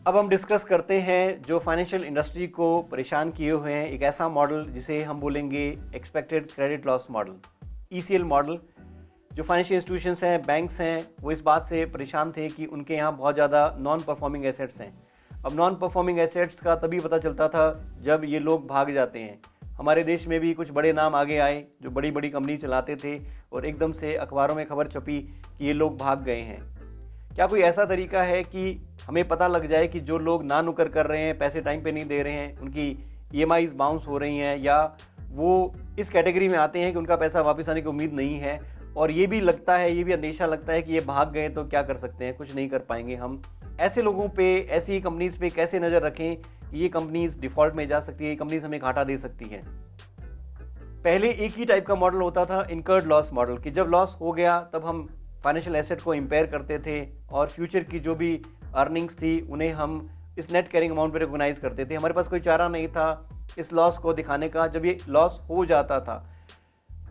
अब हम डिस्कस करते हैं जो फाइनेंशियल इंडस्ट्री को परेशान किए हुए हैं, एक ऐसा मॉडल जिसे हम बोलेंगे expected credit loss model, ECL model. जो फाइनेंशियल इंस्टीट्यूशंस हैं, बैंक्स हैं, वो इस बात से परेशान थे कि उनके यहाँ बहुत ज़्यादा नॉन परफॉर्मिंग एसेट्स हैं। अब नॉन परफॉर्मिंग एसेट्स का तभी पता चलता था जब ये लोग भाग जाते हैं। हमारे देश में भी कुछ बड़े नाम आगे आए जो बड़ी बड़ी कंपनी चलाते थे और एकदम से अखबारों में खबर छपी कि ये लोग भाग गए हैं। क्या कोई ऐसा तरीका है कि हमें पता लग जाए कि जो लोग ना नुकर कर रहे हैं, पैसे टाइम पे नहीं दे रहे हैं, उनकी ईएमआईज बाउंस हो रही हैं या वो इस कैटेगरी में आते हैं कि उनका पैसा वापस आने की उम्मीद नहीं है, और ये भी लगता है, ये भी अंदेशा लगता है कि ये भाग गए तो क्या कर सकते हैं, कुछ नहीं कर पाएंगे हम। ऐसे लोगों पे, ऐसी कंपनीज़ पे कैसे नज़र रखें कि ये कंपनीज़ डिफ़ॉल्ट में जा सकती है, ये कंपनीज़ हमें घाटा दे सकती हैं। पहले एक ही टाइप का मॉडल होता था, इनकर्ड लॉस मॉडल, कि जब लॉस हो गया तब हम फाइनेंशियल एसेट को इम्पेयर करते थे और फ्यूचर की जो भी अर्निंग्स थी उन्हें हम इस नेट कैरिंग अमाउंट पे रिकॉग्नाइज करते थे। हमारे पास कोई चारा नहीं था इस लॉस को दिखाने का जब ये लॉस हो जाता था।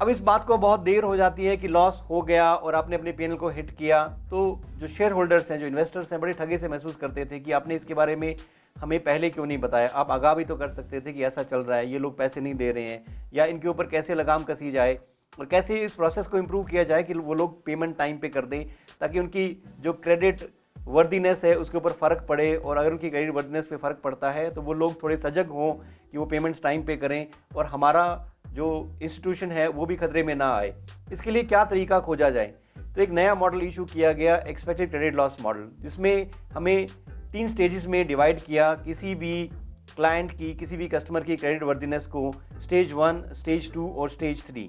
अब इस बात को बहुत देर हो जाती है कि लॉस हो गया और आपने अपने पीएनएल को हिट किया, तो जो शेयर होल्डर्स हैं, जो इन्वेस्टर्स हैं, बड़े ठगे से महसूस करते थे कि आपने इसके बारे में हमें पहले क्यों नहीं बताया। आप आगाह भी तो कर सकते थे कि ऐसा चल रहा है, ये लोग पैसे नहीं दे रहे हैं, या इनके ऊपर कैसे लगाम कसी जाए और कैसे इस प्रोसेस को इम्प्रूव किया जाए कि वो लोग पेमेंट टाइम पे कर दें, ताकि उनकी जो क्रेडिट वर्दीनेस है उसके ऊपर फ़र्क पड़े। और अगर उनकी क्रेडिट वर्दीनेस पे फ़र्क पड़ता है तो वो लोग थोड़े सजग हों कि वो पेमेंट्स टाइम पे करें और हमारा जो इंस्टीट्यूशन है वो भी खतरे में ना आए। इसके लिए क्या तरीका खोजा जाए, तो एक नया मॉडल इशू किया गया, एक्सपेक्टेड क्रेडिट लॉस मॉडल, जिसमें हमें 3 स्टेजेस में डिवाइड किया किसी भी क्लाइंट की, किसी भी कस्टमर की क्रेडिट वर्दीनेस को, स्टेज 1, स्टेज 2 और स्टेज 3।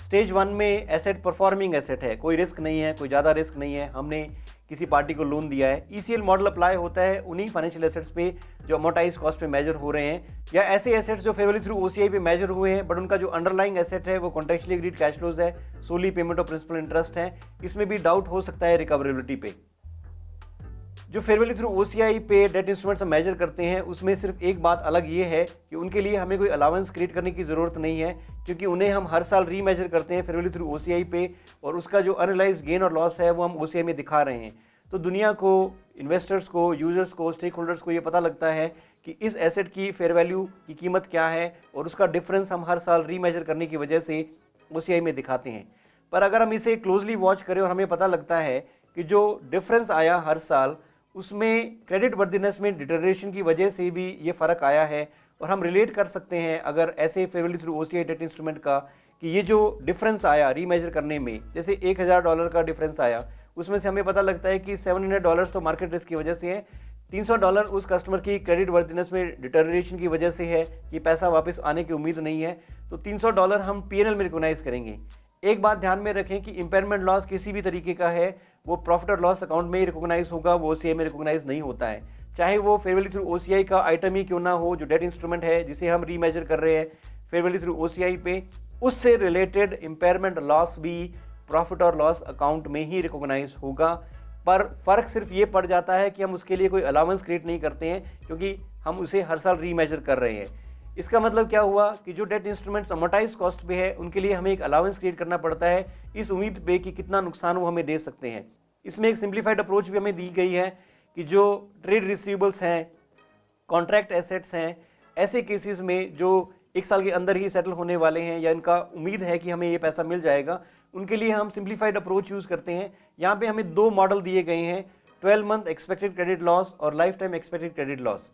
स्टेज 1 में एसेट परफॉर्मिंग एसेट है, कोई रिस्क नहीं है, कोई ज़्यादा रिस्क नहीं है, हमने किसी पार्टी को लोन दिया है। ईसीएल मॉडल अप्लाई होता है उन्हीं फाइनेंशियल एसेट्स पे जो अमोर्टाइज कॉस्ट पे मेजर हो रहे हैं, या ऐसे एसेट्स जो फेवरली थ्रू ओसीआई पे मेजर हुए हैं बट उनका जो अंडरलाइंग एसेट है वो कॉन्ट्रेक्चुअली एग्रीड कैश फ्लोज है, सोली पेमेंट ऑफ प्रिंसिपल इंटरेस्ट है। इसमें भी डाउट हो सकता है रिकवरेबिलिटी पे। जो फेवरली थ्रू ओसीआई पे डेट इंस्ट्रूमेंट्स हम मेजर करते हैं उसमें सिर्फ एक बात अलग ये है कि उनके लिए हमें कोई अलाउंस क्रिएट करने की ज़रूरत नहीं है, क्योंकि उन्हें हम हर साल रीमेजर करते हैं फेवरली थ्रू ओसीआई पे, और उसका जो अनलाइज गेन और लॉस है वो हम ओसीआई में दिखा रहे हैं। तो दुनिया को, इन्वेस्टर्स को, यूजर्स को, स्टेक होल्डर्स को ये पता लगता है कि इस एसेट की फेयर वैल्यू की कीमत क्या है, और उसका डिफरेंस हम हर साल रीमेजर करने की वजह से ओसीआई में दिखाते हैं। पर अगर हम इसे क्लोजली वॉच करें और हमें पता लगता है कि जो डिफरेंस आया हर साल उसमें क्रेडिट वर्दीनेस में डिटेरियोरेशन की वजह से भी ये फ़र्क आया है, और हम रिलेट कर सकते हैं अगर ऐसे favourably through OCI debt instrument का कि ये जो डिफरेंस आया रीमेजर करने में, जैसे $1000 का डिफरेंस आया, उसमें से हमें पता लगता है कि $700 तो मार्केट रिस्क की वजह से है, $300 उस कस्टमर की क्रेडिट वर्दीनेस में डिटेरियोरेशन की वजह से है कि पैसा वापस आने की उम्मीद नहीं है, तो $300 हम पीएनएल में रिकॉग्नाइज करेंगे। एक बात ध्यान में रखें कि इम्पेयरमेंट लॉस किसी भी तरीके का है वो प्रॉफिट और लॉस अकाउंट में ही रिकॉग्नाइज होगा, वो ओसीआई में रिकॉग्नाइज नहीं होता है, चाहे वो फेवरली थ्रू ओसीआई का आइटम ही क्यों ना हो। जो डेट इंस्ट्रूमेंट है जिसे हम रीमेजर कर रहे हैं फेवरली थ्रू ओसीआई पे, उससे रिलेटेड इम्पेयरमेंट लॉस भी प्रॉफिट और लॉस अकाउंट में ही रिकॉग्नाइज होगा। पर फ़र्क सिर्फ ये पड़ जाता है कि हम उसके लिए कोई अलाउंस क्रिएट नहीं करते हैं, क्योंकि हम उसे हर साल रीमेजर कर रहे हैं। इसका मतलब क्या हुआ कि जो डेट इंस्ट्रूमेंट्स अमोर्टाइज कॉस्ट पे है उनके लिए हमें एक अलाउंस क्रिएट करना पड़ता है इस उम्मीद पे कि कितना नुकसान वो हमें दे सकते हैं। इसमें एक सिंप्लीफाइड अप्रोच भी हमें दी गई है कि जो ट्रेड रिसीवेबल्स हैं, कॉन्ट्रैक्ट एसेट्स हैं, ऐसे केसेस में जो 1 साल के अंदर ही सेटल होने वाले हैं या इनका उम्मीद है कि हमें ये पैसा मिल जाएगा, उनके लिए हम सिंप्लीफाइड अप्रोच यूज़ करते हैं। यहाँ पे हमें 2 मॉडल दिए गए हैं, 12 मंथ एक्सपेक्टेड क्रेडिट लॉस और life time expected credit loss.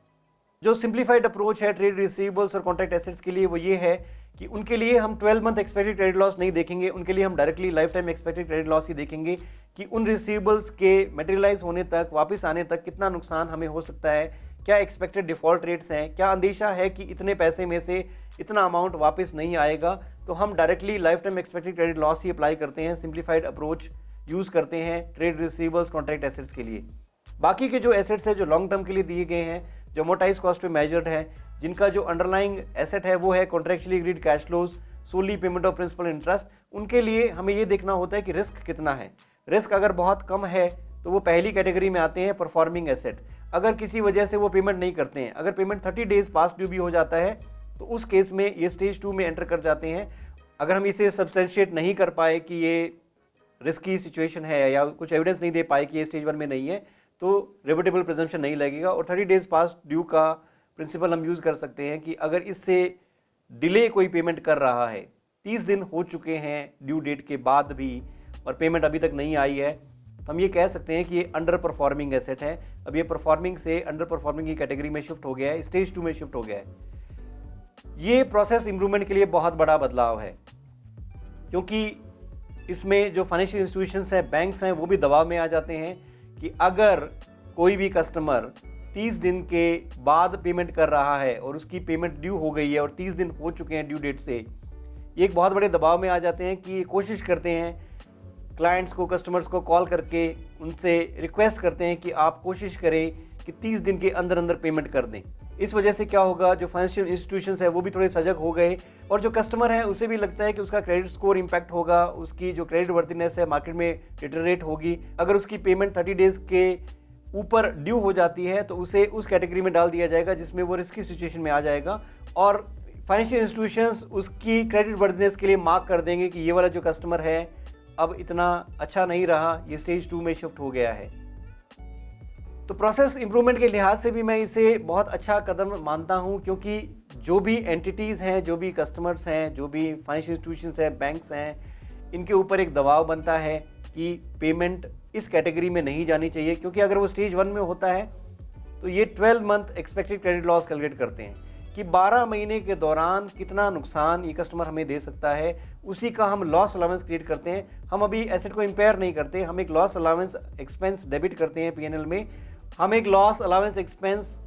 जो सिंप्लीफाइड अप्रोच है ट्रेड रिसीवेबल्स और कॉन्ट्रैक्ट एसेट्स के लिए वो ये है कि उनके लिए हम 12 मंथ एक्सपेक्टेड क्रेडिट लॉस नहीं देखेंगे, उनके लिए हम directly lifetime expected credit loss ही देखेंगे कि उन रिसीवेबल्स के मटेरियलाइज होने तक, वापस आने तक कितना नुकसान हमें हो सकता है, क्या एक्सपेक्टेड डिफ़ॉल्ट रेट्स हैं, क्या अंदेशा है कि इतने पैसे में से इतना अमाउंट वापस नहीं आएगा। तो हम directly lifetime expected credit loss ही अप्लाई करते हैं, सिंप्लीफाइड अप्रोच यूज़ करते हैं ट्रेड रिसीवेबल्स कॉन्ट्रैक्ट एसेट्स के लिए। बाकी के जो एसेट्स है जो लॉन्ग टर्म के लिए दिए गए हैं, जो अमोर्टाइज कॉस्ट पे मेजर्ड है, जिनका जो अंडरलाइंग एसेट है वो है contractually agreed cash flows, solely payment of principal interest, उनके लिए हमें ये देखना होता है कि रिस्क कितना है। रिस्क अगर बहुत कम है तो वो पहली कैटेगरी में आते हैं परफॉर्मिंग एसेट। अगर किसी वजह से वो पेमेंट नहीं करते हैं, अगर पेमेंट 30 डेज पास ड्यू भी हो जाता है तो उस केस में ये स्टेज 2 में एंटर कर जाते हैं। अगर हम इसे सब्सटेंशिएट नहीं कर पाए कि ये रिस्की सिचुएशन है या कुछ एविडेंस नहीं दे पाए कि ये स्टेज 1 में नहीं है, तो रिवर्टेबल प्रिजम्पशन नहीं लगेगा। और 30 डेज पास्ट ड्यू का प्रिंसिपल हम यूज़ कर सकते हैं कि अगर इससे डिले कोई पेमेंट कर रहा है, 30 दिन हो चुके हैं ड्यू डेट के बाद भी और पेमेंट अभी तक नहीं आई है, तो हम ये कह सकते हैं कि ये अंडर परफॉर्मिंग एसेट है। अब ये परफॉर्मिंग से अंडर परफॉर्मिंग की कैटेगरी में शिफ्ट हो गया है, स्टेज 2 में शिफ्ट हो गया है। ये प्रोसेस इंप्रूवमेंट के लिए बहुत बड़ा बदलाव है, क्योंकि इसमें जो फाइनेंशियल इंस्टीट्यूशंस हैं, बैंक्स हैं, वो भी दबाव में आ जाते हैं कि अगर कोई भी कस्टमर 30 दिन के बाद पेमेंट कर रहा है और उसकी पेमेंट ड्यू हो गई है और 30 दिन हो चुके हैं ड्यू डेट से, ये एक बहुत बड़े दबाव में आ जाते हैं कि कोशिश करते हैं क्लाइंट्स को, कस्टमर्स को कॉल करके उनसे रिक्वेस्ट करते हैं कि आप कोशिश करें कि 30 दिन के अंदर अंदर पेमेंट कर दें। इस वजह से क्या होगा, जो फाइनेंशियल इंस्टीट्यूशंस है वो भी थोड़े सजग हो गए और जो कस्टमर है उसे भी लगता है कि उसका क्रेडिट स्कोर इंपैक्ट होगा, उसकी जो क्रेडिट वर्थिनेस है मार्केट में डिटेरियोरेट होगी। अगर उसकी पेमेंट 30 डेज के ऊपर ड्यू हो जाती है तो उसे उस कैटेगरी में डाल दिया जाएगा जिसमें वो रिस्की सिचुएशन में आ जाएगा और फाइनेंशियल इंस्टीट्यूशंस उसकी क्रेडिट वर्थिनेस के लिए मार्क कर देंगे कि ये वाला जो कस्टमर है अब इतना अच्छा नहीं रहा, ये स्टेज 2 में शिफ्ट हो गया है। तो प्रोसेस इंप्रूवमेंट के लिहाज से भी मैं इसे बहुत अच्छा कदम मानता हूं, क्योंकि जो भी एंटिटीज़ हैं, जो भी कस्टमर्स हैं, जो भी फाइनेंशियल इंस्टीट्यूशंस हैं, बैंक्स हैं, इनके ऊपर एक दबाव बनता है कि पेमेंट इस कैटेगरी में नहीं जानी चाहिए, क्योंकि अगर वो स्टेज 1 में होता है तो ये 12 month expected credit loss calculate करते हैं कि 12 महीने के दौरान कितना नुकसान ये कस्टमर हमें दे सकता है, उसी का हम लॉस अलाउंस क्रिएट करते हैं। हम अभी एसेट को इम्पेयर नहीं करते, हम एक लॉस अलाउंस एक्सपेंस डेबिट करते हैं पीएनएल में, हम एक लॉस अलाउंस एक्सपेंस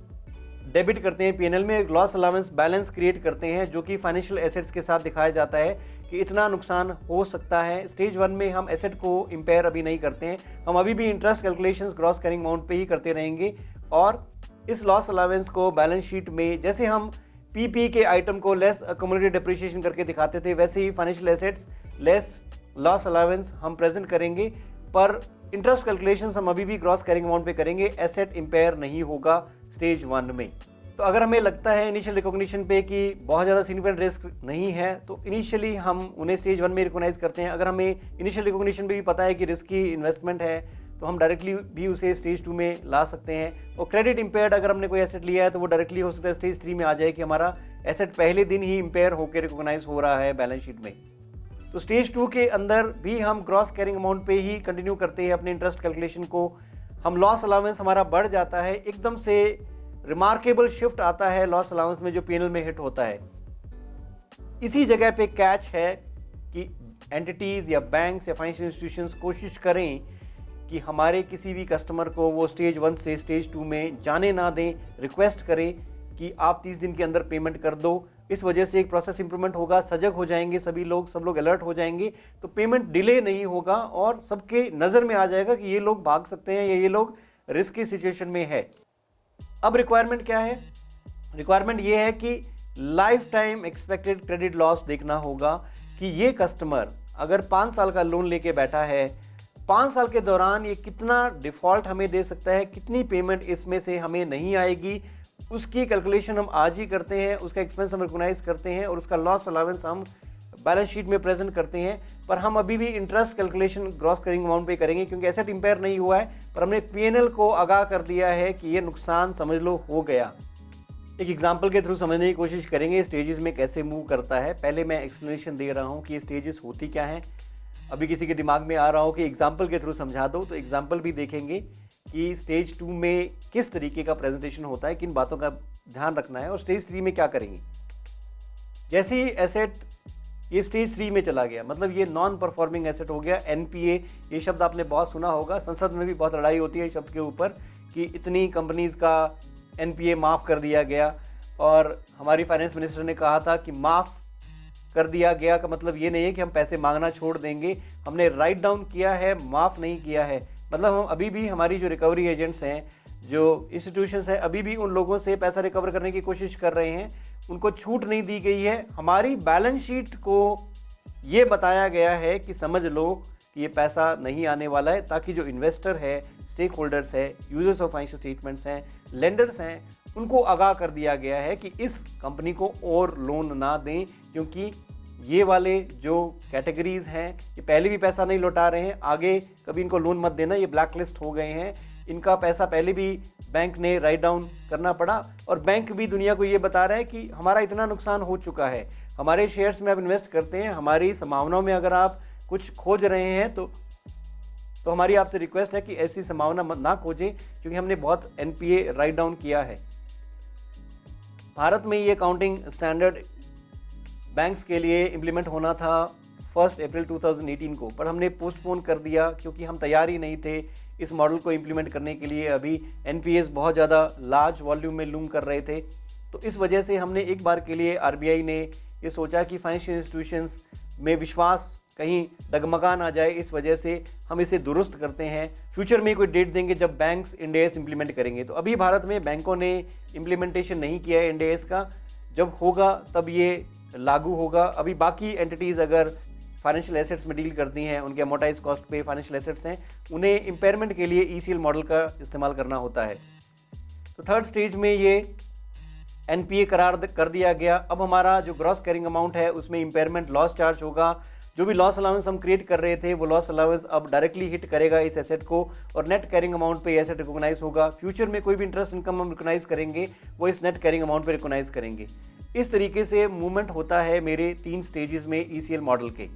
डेबिट करते हैं पीएनएल में, एक लॉस अलाउंस बैलेंस क्रिएट करते हैं जो कि फाइनेंशियल एसेट्स के साथ दिखाया जाता है कि इतना नुकसान हो सकता है। स्टेज 1 में हम एसेट को इम्पेयर अभी नहीं करते हैं, हम अभी भी interest calculations gross carrying amount पे ही करते रहेंगे और इस लॉस अलाउंस को बैलेंस शीट में जैसे हम पीपी के आइटम को लेस अक्यूमुलेटेड डेप्रिसिएशन करके दिखाते थे, वैसे ही financial assets less loss allowance हम प्रेजेंट करेंगे, पर इंटरेस्ट कैलकुलेशंस हम अभी भी ग्रॉस कैरिंग अमाउंट पे करेंगे, एसेट इम्पेयर नहीं होगा स्टेज 1 में। तो अगर हमें लगता है इनिशियल रिकॉग्निशन पे कि बहुत ज़्यादा सिग्निफिकेंट रिस्क नहीं है तो इनिशियली हम उन्हें स्टेज 1 में रिकॉग्नाइज करते हैं। अगर हमें इनिशियल रिकॉग्निशन पे भी पता है कि रिस्की इन्वेस्टमेंट है तो हम डायरेक्टली भी उसे स्टेज 2 में ला सकते हैं। और क्रेडिट इम्पेयर्ड अगर हमने कोई एसेट लिया है तो वो डायरेक्टली हो सकता है स्टेज 3 में आ जाए कि हमारा एसेट पहले दिन ही इम्पेयर होकर रिकॉग्नाइज हो रहा है बैलेंस शीट में। तो स्टेज 2 के अंदर भी हम ग्रॉस कैरिंग अमाउंट पे ही कंटिन्यू करते हैं अपने इंटरेस्ट कैलकुलेशन को। हम लॉस अलाउंस हमारा बढ़ जाता है, एकदम से रिमार्केबल शिफ्ट आता है लॉस अलाउंस में जो पीएनएल में हिट होता है। इसी जगह पे कैच है कि एंटिटीज़ या बैंक्स या फाइनेंशियल इंस्टीट्यूशंस कोशिश करें कि हमारे किसी भी कस्टमर को वो स्टेज 1 से स्टेज 2 में जाने ना दें, रिक्वेस्ट करें कि आप 30 दिन के अंदर पेमेंट कर दो। इस वजह से एक प्रोसेस इंप्रूवमेंट होगा, सजग हो जाएंगे सभी लोग, सब लोग अलर्ट हो जाएंगे, तो पेमेंट डिले नहीं होगा और सबके नज़र में आ जाएगा कि ये लोग भाग सकते हैं या ये लोग रिस्की सिचुएशन में है। अब रिक्वायरमेंट क्या है? रिक्वायरमेंट ये है कि life time expected credit loss देखना होगा कि ये कस्टमर अगर 5 साल का लोन लेके बैठा है, 5 साल के दौरान ये कितना डिफ़ॉल्ट हमें दे सकता है, कितनी पेमेंट इसमें से हमें नहीं आएगी, उसकी कैलकुलेशन हम आज ही करते हैं, उसका एक्सपेंस हम रिकॉग्नाइज करते हैं और उसका लॉस अलाउंस हम बैलेंस शीट में प्रेजेंट करते हैं। पर हम अभी भी interest calculation gross carrying amount पे करेंगे क्योंकि एसेट इम्पेयर नहीं हुआ है, पर हमने पीएनएल को आगाह कर दिया है कि ये नुकसान समझ लो हो गया। एक एग्जांपल के थ्रू समझने की कोशिश करेंगे स्टेजेस में कैसे मूव करता है। पहले मैं एक्सप्लेनेशन दे रहा हूँ कि ये स्टेजेस होती क्या हैं। अभी किसी के दिमाग में आ रहा हो कि एग्जाम्पल के थ्रू समझा दो, तो एग्जाम्पल भी देखेंगे कि स्टेज 2 में किस तरीके का प्रेजेंटेशन होता है, किन बातों का ध्यान रखना है और स्टेज 3 में क्या करेंगे। जैसे ही एसेट ये स्टेज 3 में चला गया, मतलब ये नॉन परफॉर्मिंग एसेट हो गया, एनपीए, ये शब्द आपने बहुत सुना होगा, संसद में भी बहुत लड़ाई होती है इस शब्द के ऊपर कि इतनी कंपनीज का एनपीए माफ़ कर दिया गया। और हमारी फाइनेंस मिनिस्टर ने कहा था कि माफ़ कर दिया गया का मतलब ये नहीं है कि हम पैसे मांगना छोड़ देंगे, हमने राइट डाउन किया है, माफ़ नहीं किया है। मतलब हम अभी भी, हमारी जो रिकवरी एजेंट्स हैं, जो इंस्टीट्यूशंस हैं, अभी भी उन लोगों से पैसा रिकवर करने की कोशिश कर रहे हैं, उनको छूट नहीं दी गई है। हमारी बैलेंस शीट को ये बताया गया है कि समझ लो कि ये पैसा नहीं आने वाला है, ताकि जो इन्वेस्टर है, स्टेक होल्डर्स है, यूजर्स ऑफ फाइनेंशियल स्टेटमेंट्स हैं, लेंडर्स हैं, उनको आगाह कर दिया गया है कि इस कंपनी को और लोन ना दें, क्योंकि ये वाले जो कैटेगरीज हैं ये पहले भी पैसा नहीं लौटा रहे हैं, आगे कभी इनको लोन मत देना, ये ब्लैक लिस्ट हो गए हैं, इनका पैसा पहले भी बैंक ने राइट डाउन करना पड़ा और बैंक भी दुनिया को ये बता रहा है कि हमारा इतना नुकसान हो चुका है, हमारे शेयर्स में आप इन्वेस्ट करते हैं, हमारी संभावनाओं में अगर आप कुछ खोज रहे हैं तो हमारी आपसे रिक्वेस्ट है कि ऐसी संभावना ना खोजें, क्योंकि हमने बहुत एनपीए राइट डाउन किया है। भारत में ये अकाउंटिंग स्टैंडर्ड बैंक्स के लिए इम्प्लीमेंट होना था 1 अप्रैल 2018 को, पर हमने पोस्टपोन कर दिया क्योंकि हम तैयार ही नहीं थे इस मॉडल को इम्प्लीमेंट करने के लिए। अभी एनपीएस बहुत ज़्यादा लार्ज वॉल्यूम में लूम कर रहे थे, तो इस वजह से हमने एक बार के लिए आरबीआई ने ये सोचा कि फाइनेंशियल इंस्टीट्यूशंस में विश्वास कहीं डगमगा ना जाए, इस वजह से हम इसे दुरुस्त करते हैं। फ्यूचर में कोई डेट देंगे जब बैंक्स इंड एस इम्प्लीमेंट करेंगे। तो अभी भारत में बैंकों ने इम्प्लीमेंटेशन नहीं किया है इंड एस का, जब होगा तब ये लागू होगा। अभी बाकी एंटिटीज़ अगर फाइनेंशियल एसेट्स में डील करती हैं, उनके अमोर्टाइज कॉस्ट पे फाइनेंशियल एसेट्स हैं, उन्हें इम्पेयरमेंट के लिए ईसीएल मॉडल का इस्तेमाल करना होता है। तो थर्ड स्टेज में ये एनपीए करार कर दिया गया। अब हमारा जो ग्रॉस कैरिंग अमाउंट है उसमें इम्पेयरमेंट लॉस चार्ज होगा। जो भी लॉस अलाउंस हम क्रिएट कर रहे थे वो लॉस अलाउंस अब डायरेक्टली हिट करेगा इस एसेट को और नेट कैरिंग अमाउंट पे एसेट रिकॉग्नाइज होगा। फ्यूचर में कोई भी इंटरेस्ट इनकम हम रिकॉग्नाइज करेंगे वो इस नेट कैरिंग अमाउंट पे रिकॉग्नाइज करेंगे। इस तरीके से मूवमेंट होता है मेरे 3 स्टेजेस में ईसीएल मॉडल के।